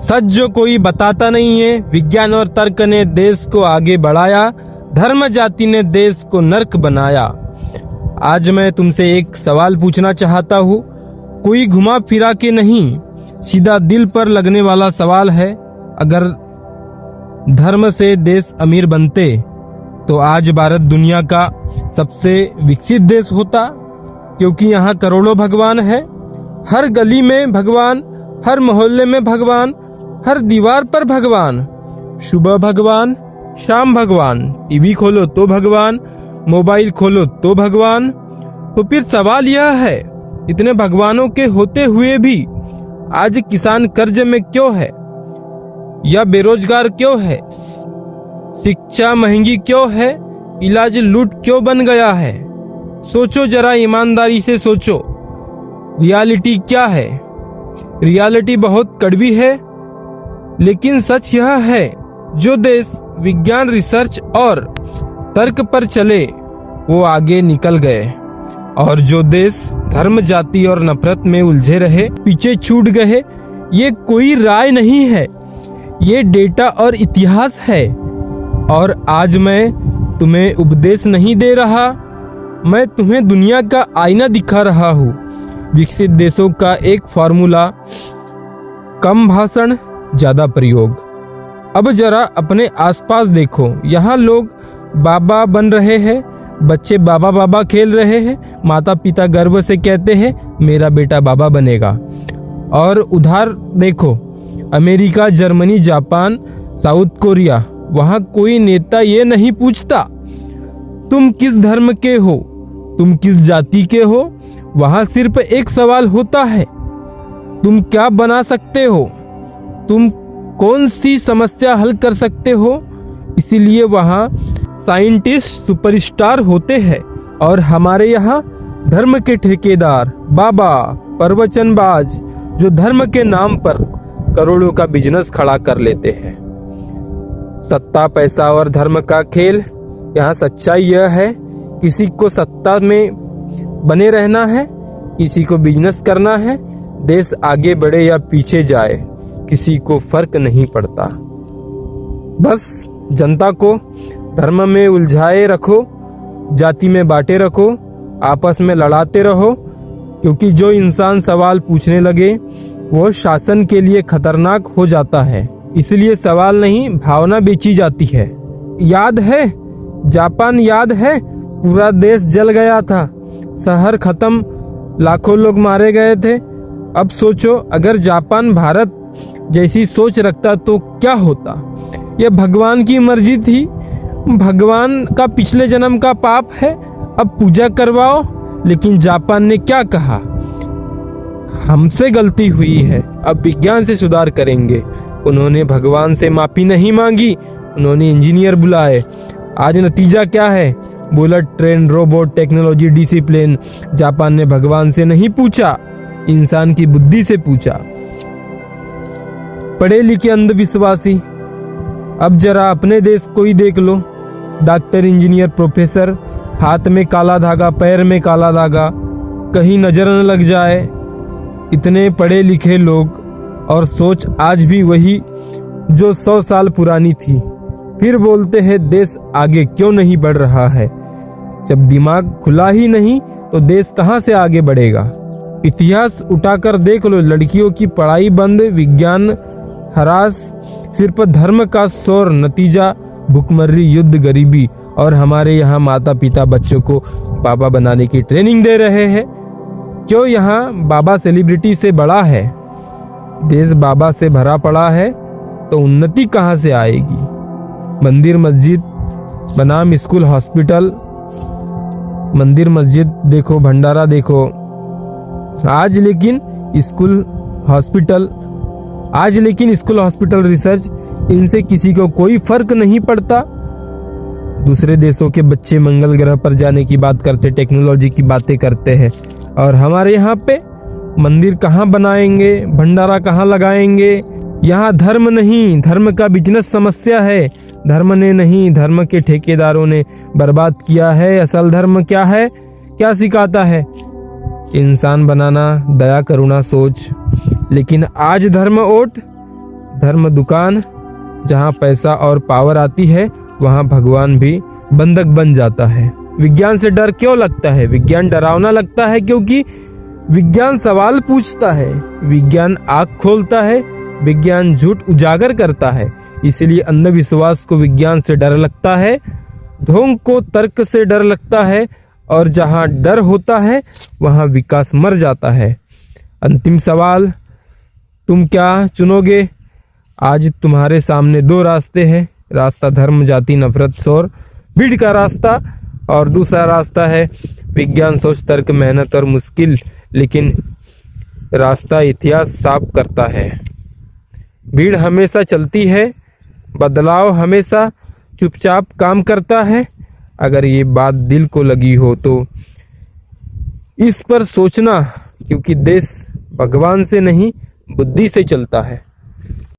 सच जो कोई बताता नहीं है। विज्ञान और तर्क ने देश को आगे बढ़ाया, धर्म जाति ने देश को नर्क बनाया। आज मैं तुमसे एक सवाल पूछना चाहता हूँ, कोई घुमा फिरा के नहीं, सीधा दिल पर लगने वाला सवाल है। अगर धर्म से देश अमीर बनते तो आज भारत दुनिया का सबसे विकसित देश होता, क्योंकि यहाँ करोड़ों भगवान है। हर गली में भगवान, हर मोहल्ले में भगवान, हर दीवार पर भगवान। सुबह भगवान, शाम भगवान, टीवी खोलो तो भगवान, मोबाइल खोलो तो भगवान। तो फिर सवाल यह है, इतने भगवानों के होते हुए भी आज किसान कर्ज में क्यों है, या बेरोजगार क्यों है, शिक्षा महंगी क्यों है, इलाज लूट क्यों बन गया है? सोचो जरा, ईमानदारी से सोचो, रियलिटी क्या है? रियलिटी बहुत कड़वी है, लेकिन सच यह है, जो देश विज्ञान, रिसर्च और तर्क पर चले वो आगे निकल गए, और जो देश धर्म, जाति और नफरत में उलझे रहे पीछे छूट गए। ये कोई राय नहीं है, ये डेटा और इतिहास है। और आज मैं तुम्हें उपदेश नहीं दे रहा, मैं तुम्हें दुनिया का आईना दिखा रहा हूँ। विकसित देशों का एक फॉर्मूला, कम भाषण ज्यादा प्रयोग। अब जरा अपने आसपास देखो, यहाँ लोग बाबा बन रहे हैं, बच्चे बाबा बाबा खेल रहे हैं, माता पिता गर्व से कहते हैं मेरा बेटा बाबा बनेगा। और उधर देखो, America, Germany, Japan, south Korea, वहाँ कोई नेता ये नहीं पूछता तुम किस धर्म के हो, तुम किस जाति के हो। वहाँ सिर्फ एक सवाल होता है, तुम क्या बना सकते हो, तुम कौन सी समस्या हल कर सकते हो। इसीलिए वहाँ साइंटिस्ट सुपरस्टार होते हैं, और हमारे यहाँ धर्म के ठेकेदार, बाबा, प्रवचनबाज, जो धर्म के नाम पर करोड़ों का बिजनेस खड़ा कर लेते हैं। सत्ता, पैसा और धर्म का खेल। यहाँ सच्चाई यह है, किसी को सत्ता में बने रहना है, किसी को बिजनेस करना है। देश आगे बढ़े या पीछे जाए किसी को फर्क नहीं पड़ता। बस जनता को धर्म में उलझाए रखो, जाति में बांटे रखो, आपस में लड़ाते रहो, क्योंकि जो इंसान सवाल पूछने लगे वो शासन के लिए खतरनाक हो जाता है। इसलिए सवाल नहीं, भावना बेची जाती है। याद है जापान, याद है पूरा देश जल गया था, शहर खत्म, लाखों लोग मारे गए थे। अब सोचो, अगर जापान भारत जैसी सोच रखता तो क्या होता? यह भगवान की मर्जी थी, भगवान का पिछले जन्म का पाप है, अब पूजा करवाओ। लेकिन जापान ने क्या कहा, हमसे गलती हुई है, अब विज्ञान से सुधार करेंगे। उन्होंने भगवान से माफी नहीं मांगी, उन्होंने इंजीनियर बुलाए। आज नतीजा क्या है? Bullet train, robot, technology, discipline. Japan ने भगवान से नहीं पूछा, इंसान की बुद्धि से पूछा। पढ़े लिखे अंधविश्वासी। अब जरा अपने देश को ही देख लो, डॉक्टर, इंजीनियर, प्रोफेसर, हाथ में काला धागा, पैर में काला धागा, कहीं नजर न लग जाए। इतने पढ़े लिखे लोग, और सोच आज भी वही जो 100 साल पुरानी थी। फिर बोलते हैं देश आगे क्यों नहीं बढ़ रहा है। जब दिमाग खुला ही नहीं तो देश कहां से आगे बढ़ेगा? इतिहास उठाकर देख लो, लड़कियों की पढ़ाई बंद, विज्ञान हरास, सिर्फ धर्म का शोर, नतीजा भूखमरी, युद्ध, गरीबी। और हमारे यहाँ माता पिता बच्चों को बाबा बनाने की ट्रेनिंग दे रहे हैं। क्यों? यहाँ बाबा सेलिब्रिटी से बड़ा है। देश बाबा से भरा पड़ा है तो उन्नति कहाँ से आएगी? मंदिर, मस्जिद बनाम स्कूल, हॉस्पिटल। मंदिर मस्जिद देखो, भंडारा देखो। आज लेकिन स्कूल हॉस्पिटल, रिसर्च, इनसे किसी को कोई फर्क नहीं पड़ता। दूसरे देशों के बच्चे मंगल ग्रह पर जाने की बात करते, टेक्नोलॉजी की बातें करते हैं, और हमारे यहाँ पे मंदिर कहाँ बनाएंगे, भंडारा कहाँ लगाएंगे? यहाँ धर्म नहीं, धर्म का बिजनेस समस्या है। धर्म ने नहीं, धर्म के ठेकेदारों ने बर्बाद किया है। असल धर्म क्या है, क्या सिखाता है? इंसान बनाना, दया, करुणा, सोच। लेकिन आज धर्म ओट, धर्म दुकान, जहाँ पैसा और पावर आती है वहाँ भगवान भी बंधक बन जाता है। विज्ञान से डर क्यों लगता है? विज्ञान डरावना लगता है क्योंकि विज्ञान सवाल पूछता है, विज्ञान आँख खोलता है, विज्ञान झूठ उजागर करता है। इसलिए अंधविश्वास को विज्ञान से डर लगता है, ढोंग को तर्क से डर लगता है, और जहाँ डर होता है वहाँ विकास मर जाता है। अंतिम सवाल, तुम क्या चुनोगे? आज तुम्हारे सामने दो रास्ते हैं। रास्ता धर्म, जाति, नफरत, शोर, भीड़ का रास्ता, और दूसरा रास्ता है विज्ञान, सोच, तर्क, मेहनत और मुश्किल, लेकिन रास्ता इतिहास साफ करता है। भीड़ हमेशा चलती है, बदलाव हमेशा चुपचाप काम करता है। अगर ये बात दिल को लगी हो तो इस पर सोचना, क्योंकि देश भगवान से नहीं बुद्धि से चलता है।